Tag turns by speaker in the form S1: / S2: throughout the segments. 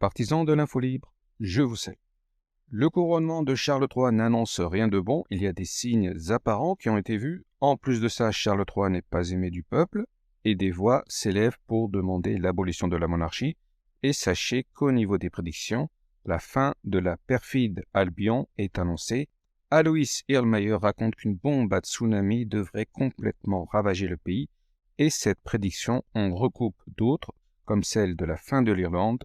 S1: Partisans de l'info libre, je vous salue. Le couronnement de Charles III n'annonce rien de bon, il y a des signes apparents qui ont été vus. En plus de ça, Charles III n'est pas aimé du peuple et des voix s'élèvent pour demander l'abolition de la monarchie. Et sachez qu'au niveau des prédictions, la fin de la perfide Albion est annoncée. Alois Erlmeyer raconte qu'une bombe à tsunami devrait complètement ravager le pays et cette prédiction en recoupe d'autres, comme celle de la fin de l'Irlande.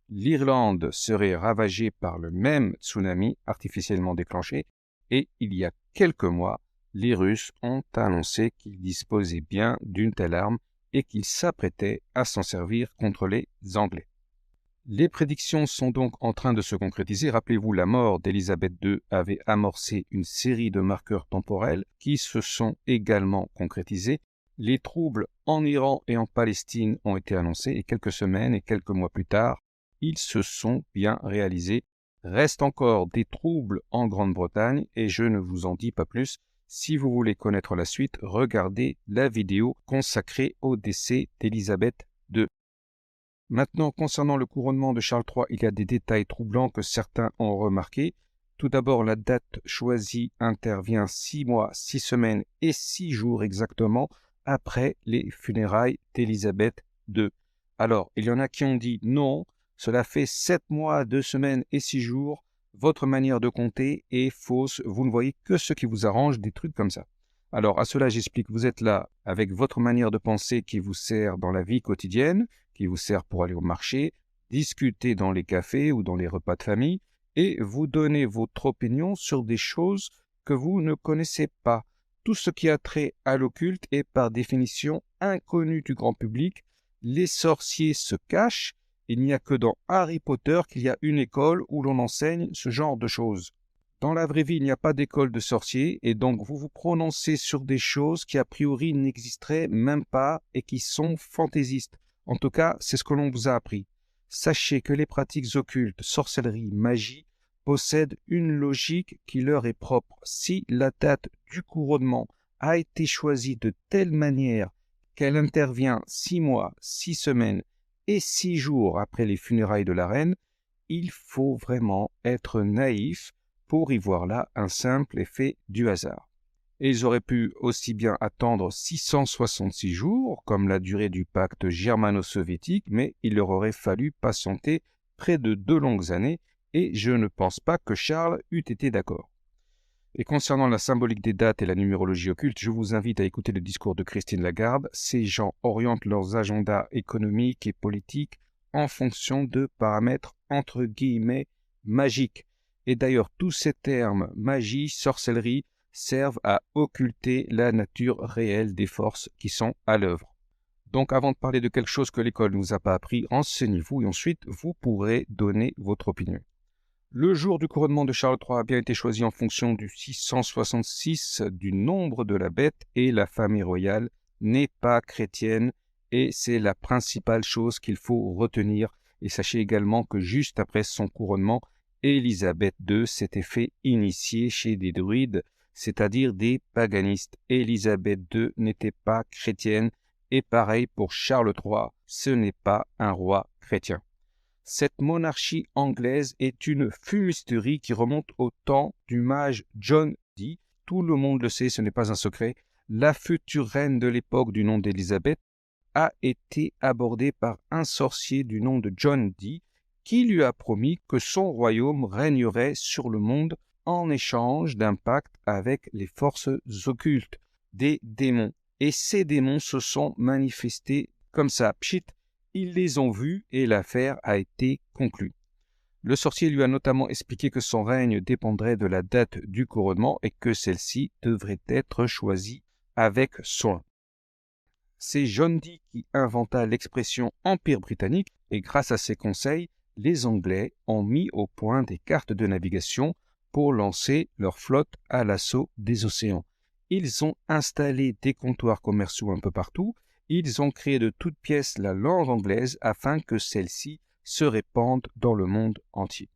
S1: L'Irlande serait ravagée par le même tsunami artificiellement déclenché et il y a quelques mois, les Russes ont annoncé qu'ils disposaient bien d'une telle arme et qu'ils s'apprêtaient à s'en servir contre les Anglais. Les prédictions sont donc en train de se concrétiser. Rappelez-vous, la mort d'Élisabeth II avait amorcé une série de marqueurs temporels qui se sont également concrétisés. Les troubles en Iran et en Palestine ont été annoncés et quelques semaines et quelques mois plus tard, ils se sont bien réalisés. Reste encore des troubles en Grande-Bretagne et je ne vous en dis pas plus. Si vous voulez connaître la suite, regardez la vidéo consacrée au décès d'Élisabeth II. Maintenant, concernant le couronnement de Charles III, il y a des détails troublants que certains ont remarqués. Tout d'abord, la date choisie intervient 6 mois, 6 semaines et 6 jours exactement après les funérailles d'Élisabeth II. Alors, il y en a qui ont dit non, cela fait 7 mois, 2 semaines et 6 jours. Votre manière de compter est fausse. Vous ne voyez que ce qui vous arrange, des trucs comme ça. Alors, à cela, j'explique. Vous êtes là avec votre manière de penser qui vous sert dans la vie quotidienne, qui vous sert pour aller au marché, discuter dans les cafés ou dans les repas de famille, et vous donnez votre opinion sur des choses que vous ne connaissez pas. Tout ce qui a trait à l'occulte est par définition inconnu du grand public. Les sorciers se cachent. Il n'y a que dans Harry Potter qu'il y a une école où l'on enseigne ce genre de choses. Dans la vraie vie, il n'y a pas d'école de sorciers et donc vous vous prononcez sur des choses qui a priori n'existeraient même pas et qui sont fantaisistes. En tout cas, c'est ce que l'on vous a appris. Sachez que les pratiques occultes, sorcellerie, magie, possèdent une logique qui leur est propre. Si la date du couronnement a été choisie de telle manière qu'elle intervient 6 mois, 6 semaines et 6 jours après les funérailles de la reine, il faut vraiment être naïf pour y voir là un simple effet du hasard. Et ils auraient pu aussi bien attendre 666 jours, comme la durée du pacte germano-soviétique, mais il leur aurait fallu patienter près de 2 longues années, et je ne pense pas que Charles eût été d'accord. Et concernant la symbolique des dates et la numérologie occulte, je vous invite à écouter le discours de Christine Lagarde. Ces gens orientent leurs agendas économiques et politiques en fonction de paramètres entre guillemets magiques. Et d'ailleurs, tous ces termes, magie, sorcellerie, servent à occulter la nature réelle des forces qui sont à l'œuvre. Donc avant de parler de quelque chose que l'école ne nous a pas appris, renseignez-vous et ensuite vous pourrez donner votre opinion. Le jour du couronnement de Charles III a bien été choisi en fonction du 666 du nombre de la bête et la famille royale n'est pas chrétienne et c'est la principale chose qu'il faut retenir. Et sachez également que juste après son couronnement, Élisabeth II s'était fait initier chez des druides, c'est-à-dire des paganistes. Élisabeth II n'était pas chrétienne et pareil pour Charles III, ce n'est pas un roi chrétien. Cette monarchie anglaise est une fumisterie qui remonte au temps du mage John Dee. Tout le monde le sait, ce n'est pas un secret. La future reine de l'époque du nom d'Élisabeth a été abordée par un sorcier du nom de John Dee qui lui a promis que son royaume régnerait sur le monde en échange d'un pacte avec les forces occultes, des démons. Et ces démons se sont manifestés comme ça, pchit. Ils les ont vus et l'affaire a été conclue. Le sorcier lui a notamment expliqué que son règne dépendrait de la date du couronnement et que celle-ci devrait être choisie avec soin. C'est John Dee qui inventa l'expression Empire britannique et grâce à ses conseils, les Anglais ont mis au point des cartes de navigation pour lancer leur flotte à l'assaut des océans. Ils ont installé des comptoirs commerciaux un peu partout. Ils ont créé de toutes pièces la langue anglaise afin que celle-ci se répande dans le monde entier.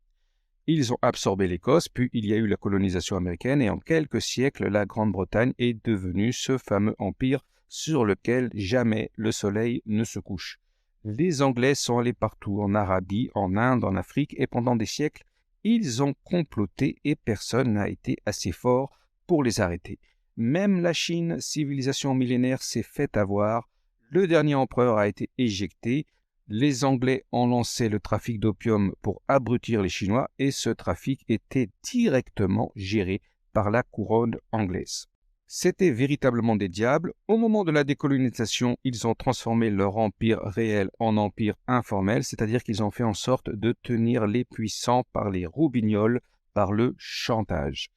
S1: Ils ont absorbé l'Écosse, puis il y a eu la colonisation américaine et en quelques siècles, la Grande-Bretagne est devenue ce fameux empire sur lequel jamais le soleil ne se couche. Les Anglais sont allés partout, en Arabie, en Inde, en Afrique, et pendant des siècles, ils ont comploté et personne n'a été assez fort pour les arrêter. Même la Chine, civilisation millénaire, s'est fait avoir. Le dernier empereur a été éjecté. Les Anglais ont lancé le trafic d'opium pour abrutir les Chinois et ce trafic était directement géré par la couronne anglaise. C'étaient véritablement des diables. Au moment de la décolonisation, ils ont transformé leur empire réel en empire informel, c'est-à-dire qu'ils ont fait en sorte de tenir les puissants par les roubignoles, par le chantage.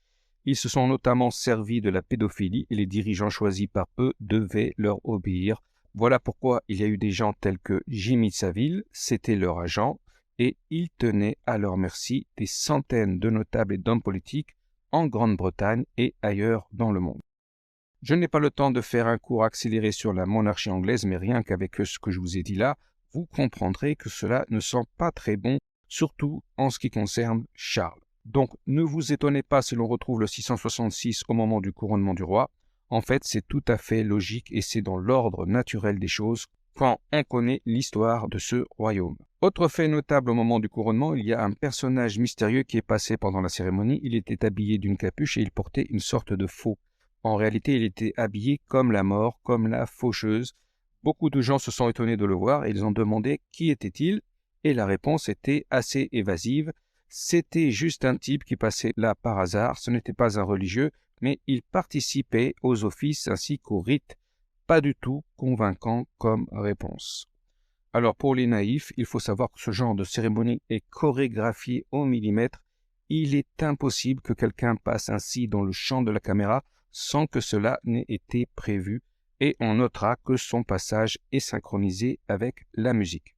S1: Ils se sont notamment servis de la pédophilie et les dirigeants choisis par eux devaient leur obéir. Voilà pourquoi il y a eu des gens tels que Jimmy Savile, c'était leur agent, et ils tenaient à leur merci des centaines de notables et d'hommes politiques en Grande-Bretagne et ailleurs dans le monde. Je n'ai pas le temps de faire un cours accéléré sur la monarchie anglaise, mais rien qu'avec ce que je vous ai dit là, vous comprendrez que cela ne sent pas très bon, surtout en ce qui concerne Charles. Donc ne vous étonnez pas si l'on retrouve le 666 au moment du couronnement du roi. En fait, c'est tout à fait logique et c'est dans l'ordre naturel des choses quand on connaît l'histoire de ce royaume. Autre fait notable au moment du couronnement, il y a un personnage mystérieux qui est passé pendant la cérémonie. Il était habillé d'une capuche et il portait une sorte de faux. En réalité, il était habillé comme la mort, comme la faucheuse. Beaucoup de gens se sont étonnés de le voir et ils ont demandé qui était-il et la réponse était assez évasive. C'était juste un type qui passait là par hasard, ce n'était pas un religieux, mais il participait aux offices ainsi qu'aux rites. Pas du tout convaincant comme réponse. Alors pour les naïfs, il faut savoir que ce genre de cérémonie est chorégraphié au millimètre. Il est impossible que quelqu'un passe ainsi dans le champ de la caméra sans que cela n'ait été prévu et on notera que son passage est synchronisé avec la musique.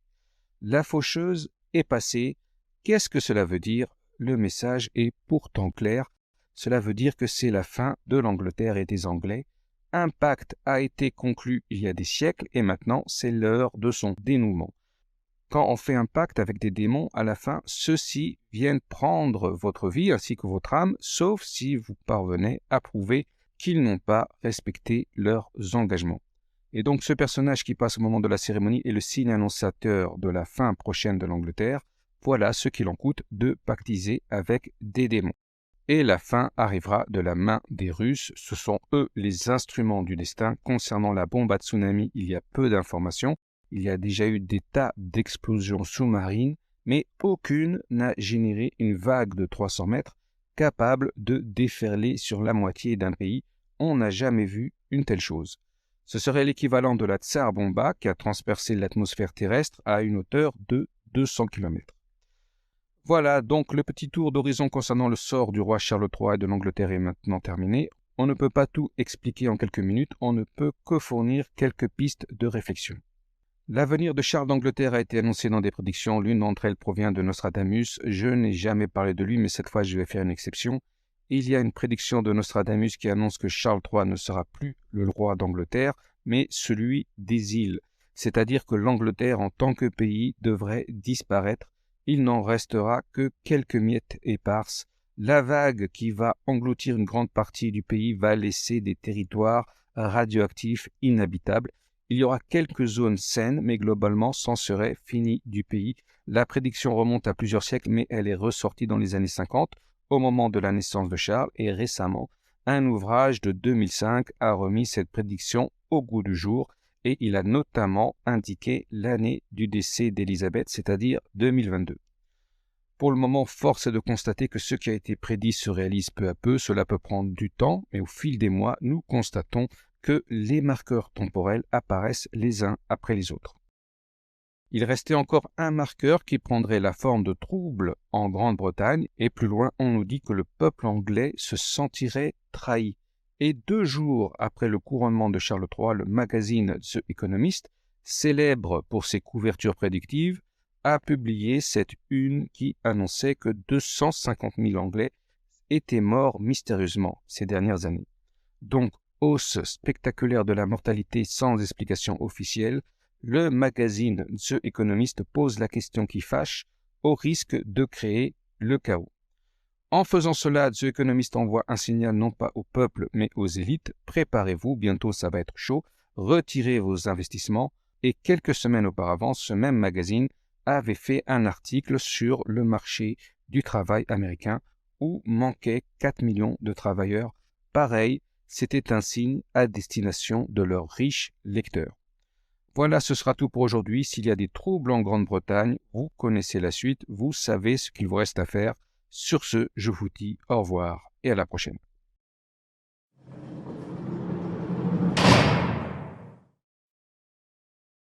S1: La faucheuse est passée. Qu'est-ce que cela veut dire? Le message est pourtant clair. Cela veut dire que c'est la fin de l'Angleterre et des Anglais. Un pacte a été conclu il y a des siècles et maintenant c'est l'heure de son dénouement. Quand on fait un pacte avec des démons, à la fin, ceux-ci viennent prendre votre vie ainsi que votre âme, sauf si vous parvenez à prouver qu'ils n'ont pas respecté leurs engagements. Et donc ce personnage qui passe au moment de la cérémonie est le signe annonciateur de la fin prochaine de l'Angleterre. Voilà ce qu'il en coûte de pactiser avec des démons. Et la fin arrivera de la main des Russes. Ce sont eux les instruments du destin. Concernant la bombe à tsunami, il y a peu d'informations. Il y a déjà eu des tas d'explosions sous-marines, mais aucune n'a généré une vague de 300 mètres capable de déferler sur la moitié d'un pays. On n'a jamais vu une telle chose. Ce serait l'équivalent de la Tsar Bomba qui a transpercé l'atmosphère terrestre à une hauteur de 200 km. Voilà, donc le petit tour d'horizon concernant le sort du roi Charles III et de l'Angleterre est maintenant terminé. On ne peut pas tout expliquer en quelques minutes, on ne peut que fournir quelques pistes de réflexion. L'avenir de Charles d'Angleterre a été annoncé dans des prédictions, l'une d'entre elles provient de Nostradamus. Je n'ai jamais parlé de lui, mais cette fois je vais faire une exception. Il y a une prédiction de Nostradamus qui annonce que Charles III ne sera plus le roi d'Angleterre, mais celui des îles. C'est-à-dire que l'Angleterre en tant que pays devrait disparaître. Il n'en restera que quelques miettes éparses. La vague qui va engloutir une grande partie du pays va laisser des territoires radioactifs inhabitables. Il y aura quelques zones saines, mais globalement, c'en serait fini du pays. La prédiction remonte à plusieurs siècles, mais elle est ressortie dans les années 50, au moment de la naissance de Charles, et récemment, un ouvrage de 2005 a remis cette prédiction au goût du jour, et il a notamment indiqué l'année du décès d'Élisabeth, c'est-à-dire 2022. Pour le moment, force est de constater que ce qui a été prédit se réalise peu à peu. Cela peut prendre du temps, mais au fil des mois, nous constatons que les marqueurs temporels apparaissent les uns après les autres. Il restait encore un marqueur qui prendrait la forme de troubles en Grande-Bretagne, et plus loin, on nous dit que le peuple anglais se sentirait trahi. Et 2 jours après le couronnement de Charles III, le magazine The Economist, célèbre pour ses couvertures prédictives, a publié cette une qui annonçait que 250 000 Anglais étaient morts mystérieusement ces dernières années. Donc, hausse spectaculaire de la mortalité sans explication officielle, le magazine The Economist pose la question qui fâche au risque de créer le chaos. En faisant cela, The Economist envoie un signal non pas au peuple mais aux élites. Préparez-vous, bientôt ça va être chaud, retirez vos investissements Et quelques semaines auparavant, ce même magazine avait fait un article sur le marché du travail américain où manquaient 4 millions de travailleurs. Pareil, c'était un signe à destination de leurs riches lecteurs. Voilà, ce sera tout pour aujourd'hui. S'il y a des troubles en Grande-Bretagne, vous connaissez la suite, vous savez ce qu'il vous reste à faire. Sur ce, je vous dis au revoir et à la prochaine.